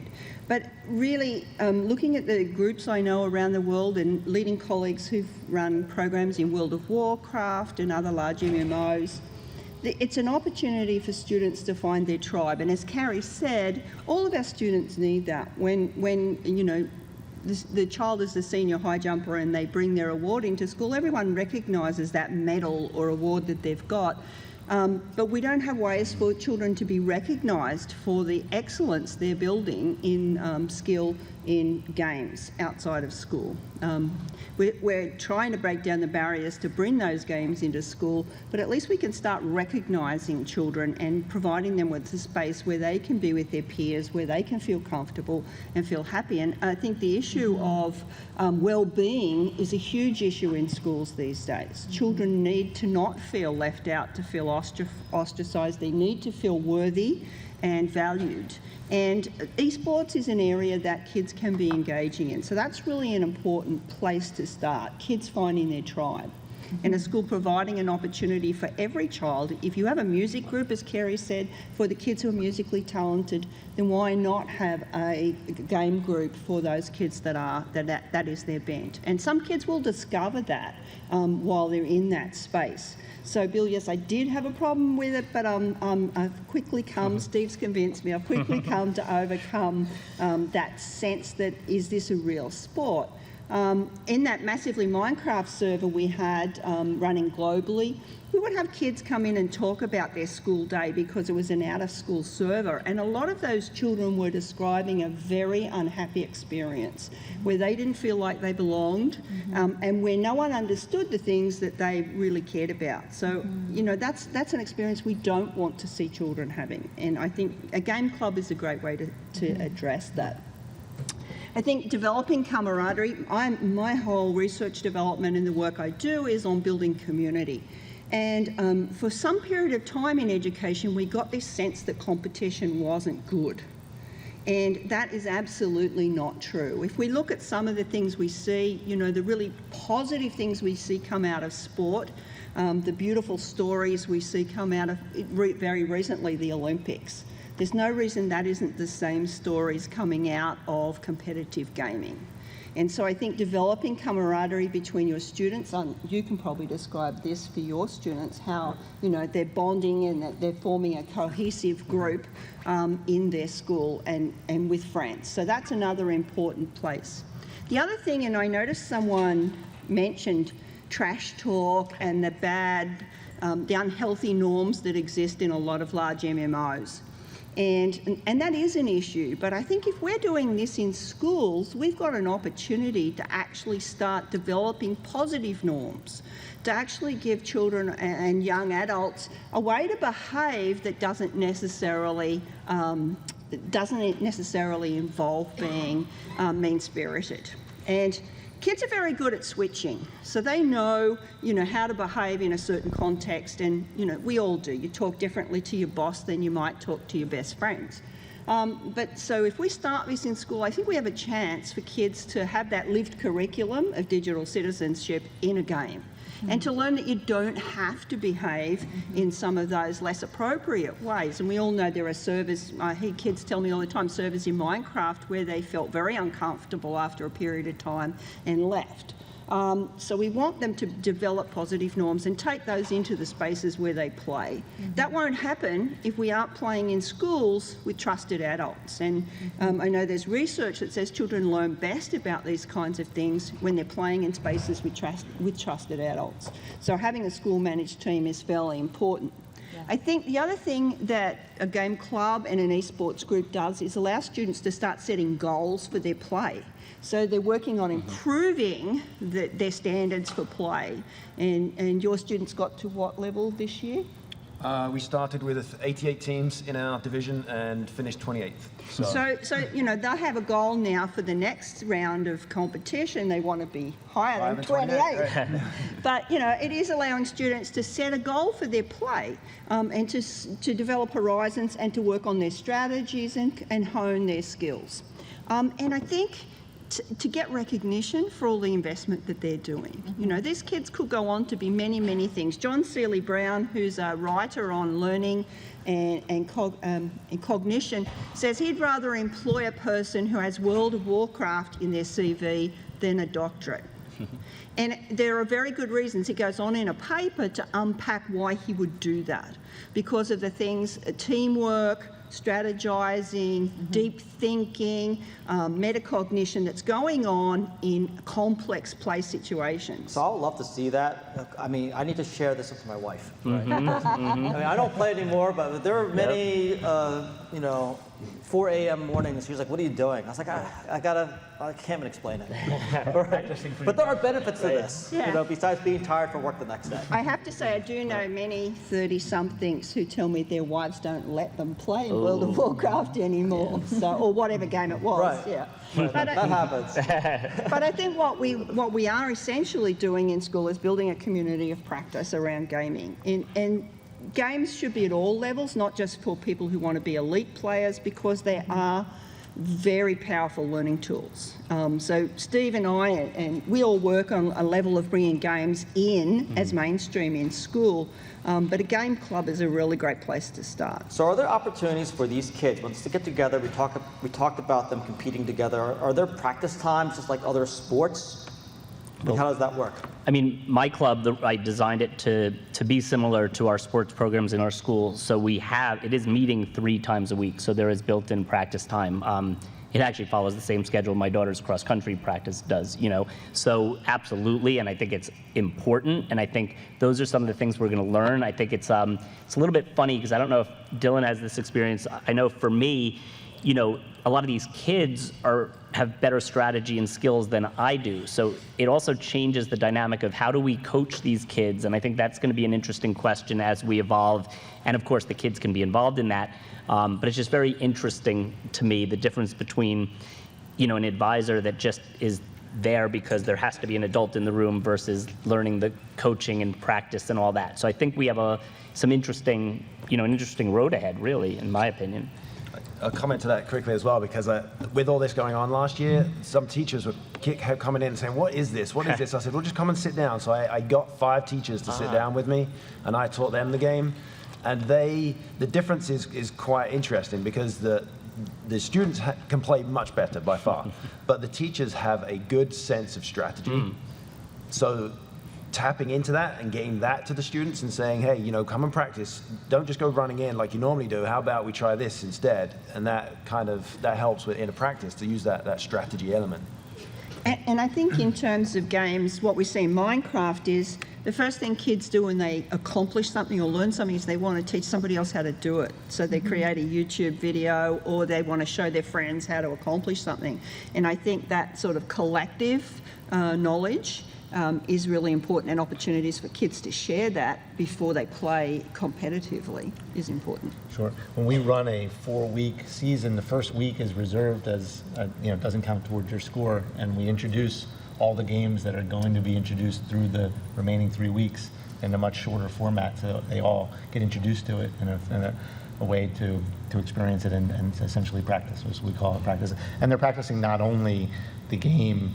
But really, looking at the groups I know around the world and leading colleagues who've run programs in World of Warcraft and other large MMOs, it's an opportunity for students to find their tribe. And as Carrie said, all of our students need that. When the child is the senior high jumper and they bring their award into school, everyone recognises that medal or award that they've got. But we don't have ways for children to be recognised for the excellence they're building in skill in games outside of school. We're trying to break down the barriers to bring those games into school, but at least we can start recognising children and providing them with a space where they can be with their peers, where they can feel comfortable and feel happy. And I think the issue of well-being is a huge issue in schools these days. Children need to not feel left out, to feel ostracised. They need to feel worthy and valued. And eSports is an area that kids can be engaging in. So that's really an important place to start, kids finding their tribe. And a school providing an opportunity for every child. If you have a music group, as Kerry said, for the kids who are musically talented, then why not have a game group for those kids that is their bent? And some kids will discover that while they're in that space. So, Bill, yes, I did have a problem with it, but I've quickly come, Steve's convinced me, I've quickly come to overcome that sense that, is this a real sport? In that Massively Minecraft server we had running globally, we would have kids come in and talk about their school day because it was an out-of-school server, and a lot of those children were describing a very unhappy experience where they didn't feel like they belonged, and where no one understood the things that they really cared about. So, that's an experience we don't want to see children having, and I think a game club is a great way to address that. I think developing camaraderie, my whole research development and the work I do is on building community. And for some period of time in education, we got this sense that competition wasn't good. And that is absolutely not true. If we look at some of the things we see, the really positive things we see come out of sport, the beautiful stories we see come out of, very recently, the Olympics. There's no reason that isn't the same stories coming out of competitive gaming. And so I think developing camaraderie between your students, you can probably describe this for your students, how they're bonding and that they're forming a cohesive group in their school and with friends. So that's another important place. The other thing, and I noticed someone mentioned trash talk and the unhealthy norms that exist in a lot of large MMOs. And that is an issue, but I think if we're doing this in schools, we've got an opportunity to actually start developing positive norms, to actually give children and young adults a way to behave that doesn't necessarily involve being mean-spirited. And kids are very good at switching, so they know, how to behave in a certain context, and, we all do. You talk differently to your boss than you might talk to your best friends. But so if we start this in school, I think we have a chance for kids to have that lived curriculum of digital citizenship in a game. And to learn that you don't have to behave in some of those less appropriate ways. And we all know there are servers, I hear kids tell me all the time, servers in Minecraft where they felt very uncomfortable after a period of time and left. So we want them to develop positive norms and take those into the spaces where they play. That won't happen if we aren't playing in schools with trusted adults. And I know there's research that says children learn best about these kinds of things when they're playing in spaces with trusted adults. So having a school-managed team is fairly important. I think the other thing that a game club and an eSports group does is allow students to start setting goals for their play. So they're working on improving their standards for play. And your students got to what level this year? We started with 88 teams in our division and finished 28th. So you know, they'll have a goal now for the next round of competition. They want to be higher than 28. Right. But, you know, it is allowing students to set a goal for their play and to develop horizons and to work on their strategies and hone their skills. And I think to get recognition for all the investment that they're doing. You know, these kids could go on to be many, many things. John Seeley Brown, who's a writer on learning and cognition, says he'd rather employ a person who has World of Warcraft in their CV than a doctorate. And there are very good reasons. He goes on in a paper to unpack why he would do that. Because of the things, teamwork, strategizing, deep thinking, metacognition that's going on in complex play situations. So I would love to see that. I mean, I need to share this with my wife. Right? I mean, I don't play anymore, but there are many, you know, 4 a.m. mornings. She was like, "What are you doing?" I was like, I can't even explain it. Right? But there are benefits to this, you know, besides being tired for work the next day. I have to say, I do know many 30-somethings who tell me their wives don't let them play in World of Warcraft anymore, so, or whatever game it was. Right. Yeah. But that happens. But I think what we are essentially doing in school is building a community of practice around gaming. And games should be at all levels, not just for people who want to be elite players, because they are very powerful learning tools. So Steve and I, and we all work on a level of bringing games in as mainstream in school, but a game club is a really great place to start. So are there opportunities for these kids, once they get together, we talked about them competing together, are there practice times just like other sports? Like, how does that work? I mean, my club, I designed it to be similar to our sports programs in our school. So it is meeting 3 times a week. So there is built-in practice time. It actually follows the same schedule my daughter's cross-country practice does, you know. So absolutely, and I think it's important. And I think those are some of the things we're going to learn. I think it's a little bit funny because I don't know if Dylan has this experience. I know for me, you know, a lot of these kids have better strategy and skills than I do. So it also changes the dynamic of how do we coach these kids? And I think that's going to be an interesting question as we evolve. And of course, the kids can be involved in that. But it's just very interesting to me, the difference between, you know, an advisor that just is there because there has to be an adult in the room versus learning the coaching and practice and all that. So I think we have an interesting road ahead, really, in my opinion. I'll comment to that quickly as well, because with all this going on last year, some teachers were coming in and saying, what is this? What is this? I said, well, just come and sit down. So I got 5 teachers to sit down with me, and I taught them the game. And the difference is quite interesting, because the students can play much better by far, but the teachers have a good sense of strategy. So tapping into that and getting that to the students and saying, hey, you know, come and practice. Don't just go running in like you normally do. How about we try this instead? And that helps in a practice to use that strategy element. And I think in terms of games, what we see in Minecraft is the first thing kids do when they accomplish something or learn something is they want to teach somebody else how to do it. So they create a YouTube video, or they want to show their friends how to accomplish something. And I think that sort of collective knowledge is really important, and opportunities for kids to share that before they play competitively is important. Sure. When we run a 4-week season, the first week is reserved as, doesn't count towards your score, and we introduce all the games that are going to be introduced through the remaining 3 weeks in a much shorter format, so they all get introduced to it in a way to experience it and to essentially practice, as we call it, practice. And they're practicing not only the game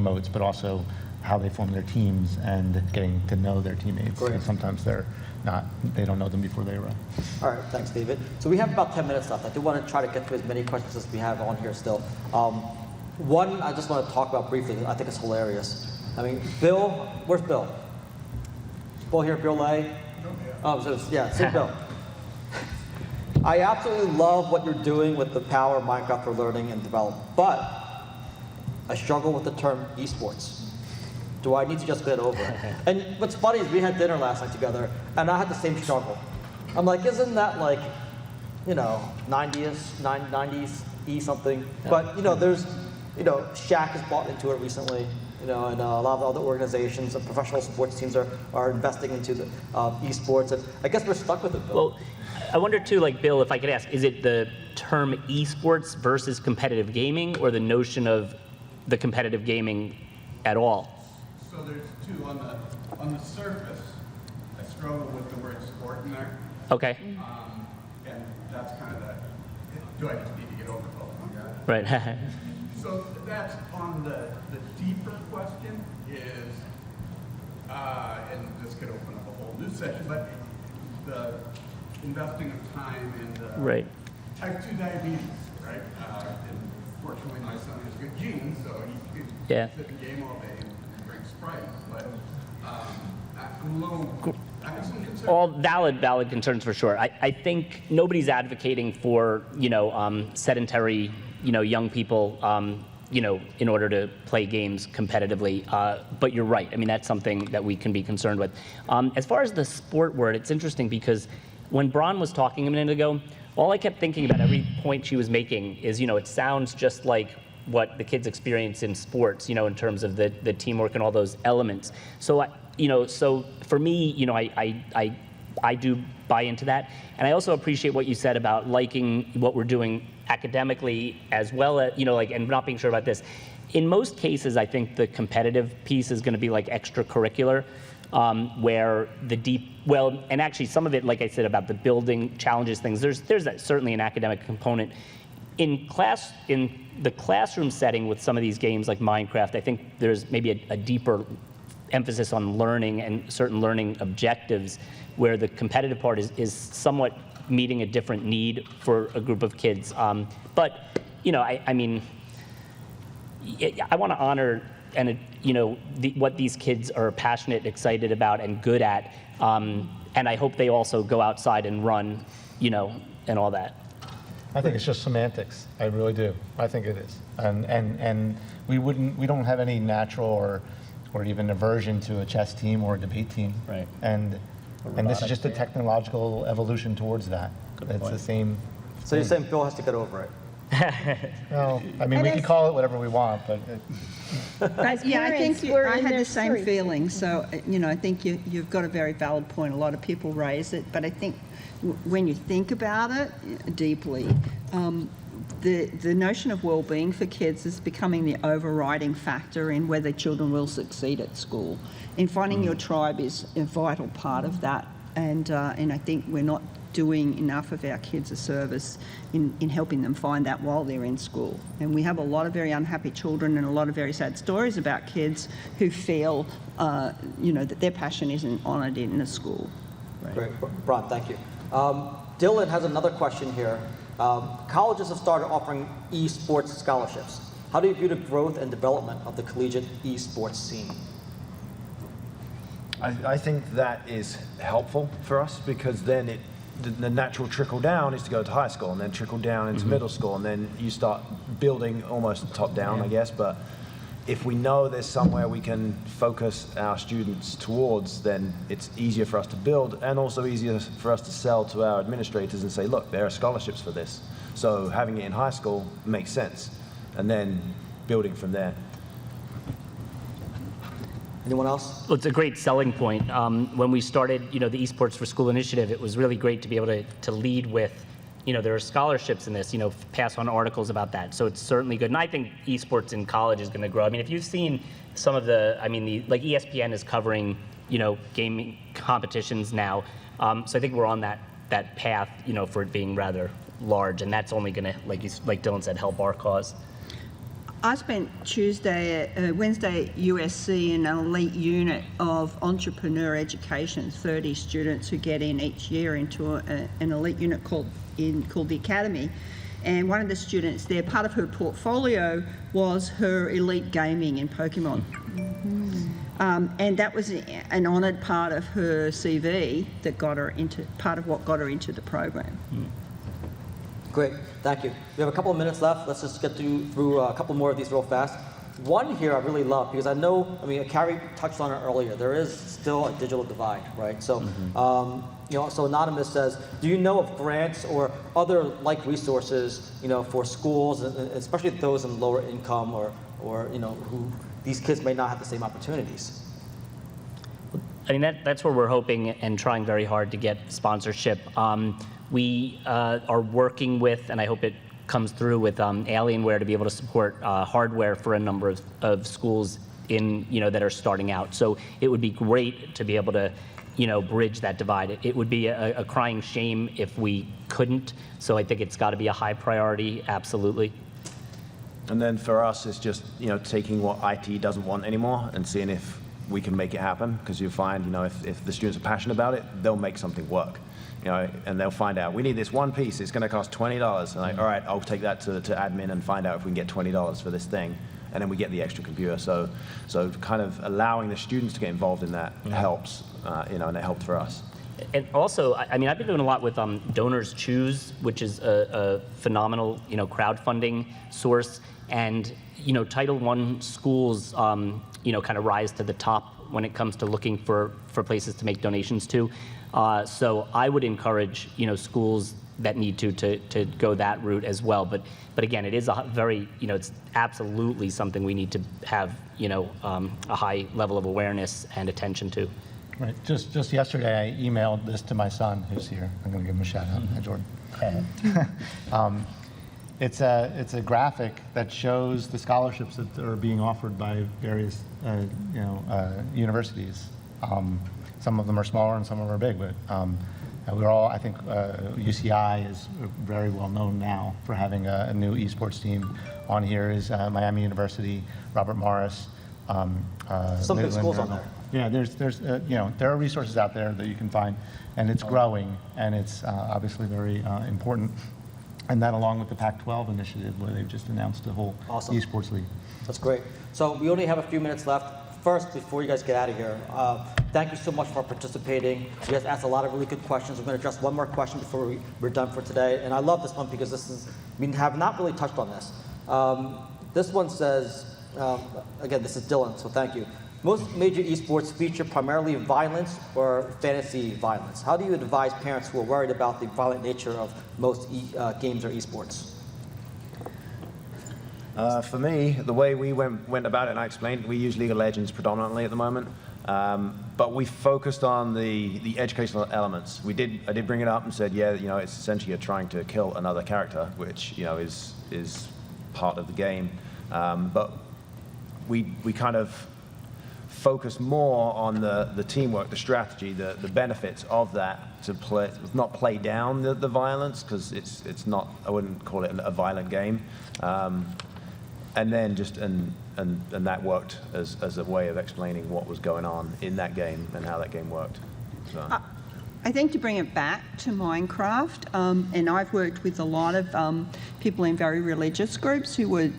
modes, but also how they form their teams and getting to know their teammates. And sometimes they don't know them before they arrive. All right, thanks, David. So we have about 10 minutes left. I do want to try to get to as many questions as we have on here still. One, I just want to talk about briefly. I think it's hilarious. I mean, Bill, where's Bill? Bill here, Bill Lay? Oh, so yeah, see Bill. I absolutely love what you're doing with the power of Minecraft for learning and development, but I struggle with the term eSports. Do I need to just get over it? And what's funny is we had dinner last night together, and I had the same struggle. I'm like, isn't that like, 90s something? But there's, Shaq has bought into it recently, and a lot of other organizations and professional sports teams are investing into the eSports, and I guess we're stuck with it, Bill. Well, I wonder too, like Bill, if I could ask, is it the term esports versus competitive gaming, or the notion of the competitive gaming at all? So there's two. On the surface, I struggle with the word sport in there. Okay. And that's kind of do I just need to get over it? Oh my God. Right. So that's on the deeper question is, and this could open up a whole new session, but the investing of time in Right. type 2 diabetes, right? And fortunately, my son has good genes, so he can Yeah. sit and game all day and drink Sprite. But I'm a little, I have some concerns. All valid concerns for sure. I think nobody's advocating for, sedentary, young people, in order to play games competitively. But you're right. I mean, that's something that we can be concerned with. As far as the sport word, it's interesting because when Bron was talking a minute ago, all I kept thinking about every point she was making is, it sounds just like what the kids experience in sports, in terms of the teamwork and all those elements. So, so for me, I do buy into that. And I also appreciate what you said about liking what we're doing academically as well as, and not being sure about this. In most cases, I think the competitive piece is going to be like extracurricular, where and actually some of it, like I said, about the building challenges things, there's certainly an academic component. In the classroom setting with some of these games like Minecraft, I think there's maybe a deeper emphasis on learning and certain learning objectives, where the competitive part is somewhat meeting a different need for a group of kids. But, I mean, I want to honor what these kids are passionate, excited about, and good at. And I hope they also go outside and run, and all that. I think it's just semantics. I really do. I think it is. And we don't have any natural or even aversion to a chess team or a debate team. Right. And this is just a technological evolution towards that. It's the same. So you're saying Bill has to get over it? Well, I mean, we can call it whatever we want, but Yeah, I think we're I in had their the same stories. feeling. So, I think you've got a very valid point. A lot of people raise it, but I think when you think about it deeply, the notion of well-being for kids is becoming the overriding factor in whether children will succeed at school. And finding your tribe is a vital part of that. And I think we're not doing enough of our kids a service in helping them find that while they're in school. And we have a lot of very unhappy children and a lot of very sad stories about kids who feel, that their passion isn't honoured in the school. Great, Bron, thank you. Dylan has another question here. Colleges have started offering eSports scholarships. How do you view the growth and development of the collegiate eSports scene? I think that is helpful for us because then the natural trickle down is to go to high school and then trickle down into middle school, and then you start building almost top down, I guess. But if we know there's somewhere we can focus our students towards, then it's easier for us to build and also easier for us to sell to our administrators and say, look, there are scholarships for this. So having it in high school makes sense, and then building from there. Anyone else? Well, it's a great selling point. When we started, the eSports for School initiative, it was really great to be able to lead with, there are scholarships in this, pass on articles about that. So it's certainly good. And I think eSports in college is going to grow. I mean, if you've seen some of like ESPN is covering, gaming competitions now. So I think we're on that path, for it being rather large. And that's only going to, like Dylan said, help our cause. I spent Wednesday at USC in an elite unit of entrepreneur education, 30 students who get in each year into an elite unit called the Academy. and one of the students there, part of her portfolio was her elite gaming in Pokemon. And that was an honoured part of her CV that got her into, part of what got her into the program. Great, thank you. We have a couple of minutes left. Let's just get through a couple more of these real fast. One here I really love because I know, I mean, Carrie touched on it earlier. There is still a digital divide, right? So, you know, so Anonymous says, do you know of grants or other like resources, you know, for schools, and especially those in lower income or you know, who these kids may not have the same opportunities? I mean, that's where we're hoping and trying very hard to get sponsorship. We are working with, and I hope it comes through with Alienware to be able to support hardware for a number of schools in, you know, that are starting out. So it would be great to be able to, you know, bridge that divide. It would be a crying shame if we couldn't. So I think it's got to be a high priority, absolutely. And then for us, it's just, you know, taking what IT doesn't want anymore and seeing if we can make it happen. Because you find, you know, if the students are passionate about it, they'll make something work. You know, and they'll find out, we need this one piece, it's going to cost $20. And like, all right, I'll take that to admin and find out if we can get $20 for this thing. And then we get the extra computer. So kind of allowing the students to get involved in that helps, you know, and it helped for us. And also, I mean, I've been doing a lot with Donors Choose, which is a phenomenal, you know, crowdfunding source. And, you know, Title I schools, you know, kind of rise to the top when it comes to looking for places to make donations to. So I would encourage, you know, schools that need to go that route as well. But again, it is a very, you know, it's absolutely something we need to have, you know, a high level of awareness and attention to. Right. Just yesterday, I emailed this to my son, who's here. I'm going to give him a shout out. Hi, Jordan. It's a graphic that shows the scholarships that are being offered by various, you know, universities. Some of them are smaller and some of them are big, but we're all, I think, UCI is very well known now for having a new esports team. On here is Miami University, Robert Morris. Some big schools on there. Yeah, there's you know, there are resources out there that you can find, and it's growing, and it's obviously very important. And that along with the Pac-12 initiative, where they've just announced a whole esports league. That's great. So we only have a few minutes left. First, before you guys get out of here, thank you so much for participating. You guys asked a lot of really good questions. We're going to address one more question before we're done for today. And I love this one because this is, we have not really touched on this. This one says, again, this is Dylan, so thank you. Most major esports feature primarily violence or fantasy violence. How do you advise parents who are worried about the violent nature of most games or esports? For me, the way we went about it, and I explained, we use League of Legends predominantly at the moment, but we focused on the educational elements. I did bring it up and said, yeah, you know, it's essentially you're trying to kill another character, which, you know, is part of the game, but we kind of focus more on the teamwork, the strategy, the benefits of that, to not play down the violence, because it's not, I wouldn't call it a violent game. And then just, and that worked as a way of explaining what was going on in that game and how that game worked. So. I think to bring it back to Minecraft, and I've worked with a lot of people in very religious groups who were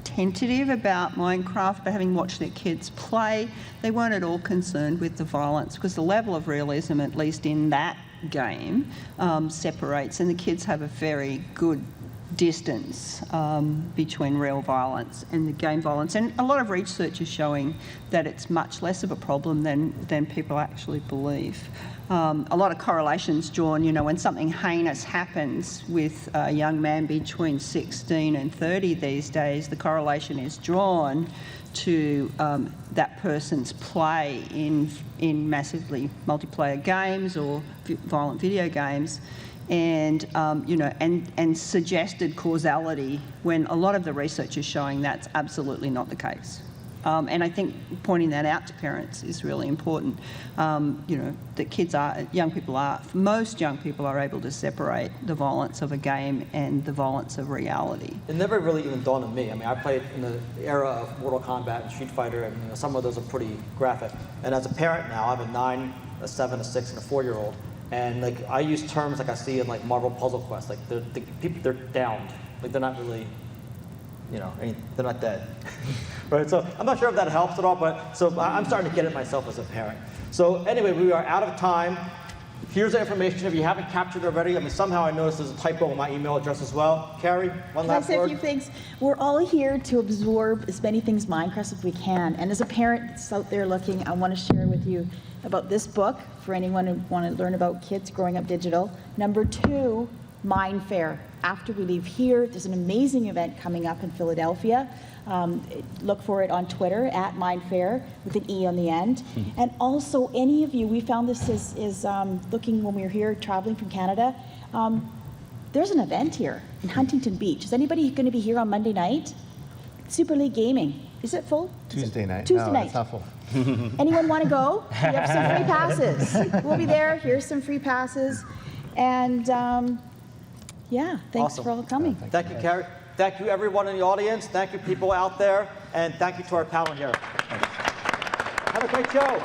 tentative about Minecraft, but having watched their kids play, they weren't at all concerned with the violence, because the level of realism, at least in that game, separates, and the kids have a very good distance between real violence and the game violence. And a lot of research is showing that it's much less of a problem than people actually believe. A lot of correlations drawn, you know, when something heinous happens with a young man between 16 and 30 these days, the correlation is drawn to that person's play in massively multiplayer games or violent video games. And, you know, and suggested causality, when a lot of the research is showing that's absolutely not the case. And I think pointing that out to parents is really important. You know, that most young people are able to separate the violence of a game and the violence of reality. It never really even dawned on me. I mean, I played in the era of Mortal Kombat and Street Fighter, and you know, some of those are pretty graphic. And as a parent now, I have a 9, a 7, a 6, and a 4-year-old. And like I use terms like I see in like Marvel Puzzle Quest, like they're downed, Like they're not really, they're not dead. Right, so I'm not sure if that helps at all, but so I'm starting to get it myself as a parent. So anyway, we are out of time. Here's the information. If you haven't captured it already, somehow I noticed there's a typo in my email address as well. Carrie, one last Can I say a word? few things? We're all here to absorb as many things Minecraft as we can. And as a parent that's out there looking, I want to share with you about this book for anyone who want to learn about kids growing up digital. Number 2, Mind Fair. After we leave here, there's an amazing event coming up in Philadelphia. Look for it on Twitter at Mind Fair with an E on the end. And also, any of you, we found this is looking when we were here traveling from Canada. There's an event here in Huntington Beach. Is anybody going to be here on Monday night? Super League Gaming. Is it full? Tuesday night. Tuesday No, night. it's not full. Anyone want to go? We have some free passes. We'll be there. Here's some free passes. And yeah, thanks Awesome. for all coming. Thank you, Carrie. Thank you, everyone in the audience. Thank you, people out there. And thank you to our panel here. Have a great show.